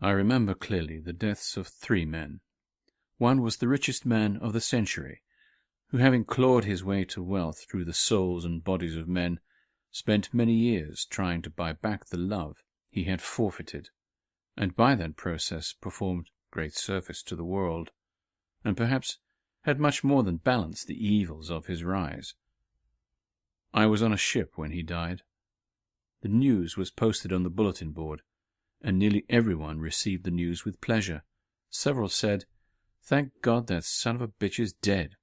I remember clearly the deaths of 3 men. One was the richest man of the century, who, having clawed his way to wealth through the souls and bodies of men, spent many years trying to buy back the love he had forfeited, and by that process performed great service to the world, and perhaps had much more than balanced the evils of his rise. I was on a ship when he died. The news was posted on the bulletin board, and nearly everyone received the news with pleasure. Several said, "Thank God that son of a bitch is dead."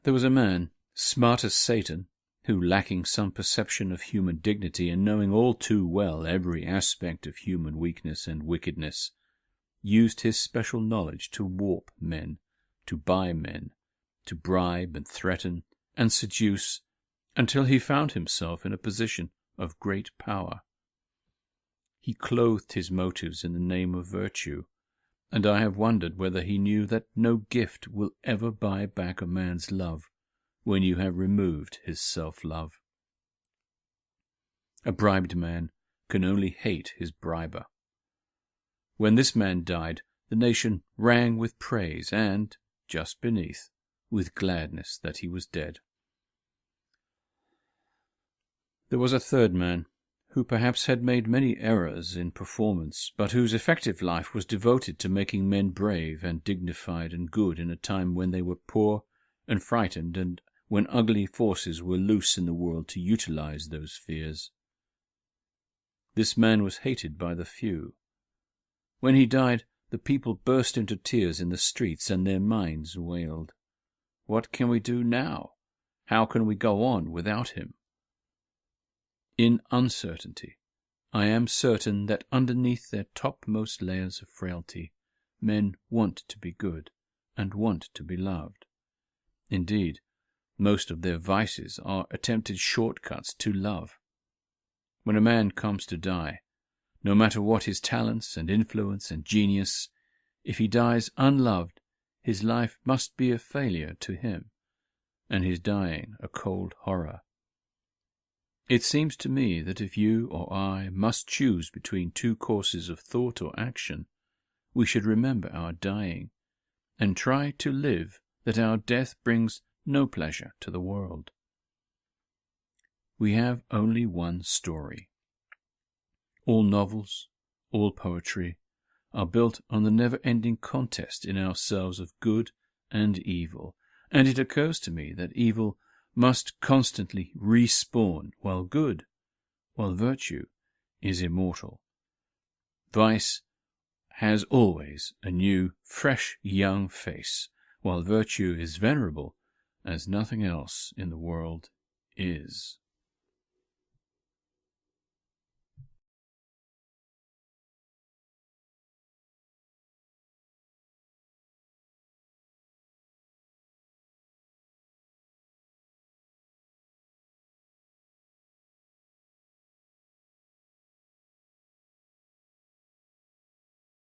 There was a man, smart as Satan, who, lacking some perception of human dignity and knowing all too well every aspect of human weakness and wickedness, used his special knowledge to warp men, to buy men, to bribe and threaten and seduce, until he found himself in a position of great power. He clothed his motives in the name of virtue, and I have wondered whether he knew that no gift will ever buy back a man's love when you have removed his self-love. A bribed man can only hate his briber. When this man died, the nation rang with praise and, just beneath, with gladness that he was dead. There was a 3rd man, who perhaps had made many errors in performance, but whose effective life was devoted to making men brave and dignified and good in a time when they were poor and frightened, and when ugly forces were loose in the world to utilize those fears. This man was hated by the few. When he died, the people burst into tears in the streets, and their minds wailed, "What can we do now? How can we go on without him?" In uncertainty, I am certain that underneath their topmost layers of frailty, men want to be good and want to be loved. Indeed, most of their vices are attempted shortcuts to love. When a man comes to die, no matter what his talents and influence and genius, if he dies unloved, his life must be a failure to him, and his dying a cold horror. It seems to me that if you or I must choose between 2 courses of thought or action, we should remember our dying, and try to live that our death brings no pleasure to the world. We have only one story. All novels, all poetry, are built on the never-ending contest in ourselves of good and evil, and it occurs to me that evil must constantly respawn, while virtue is immortal. Vice has always a new, fresh, young face, while virtue is venerable as nothing else in the world is.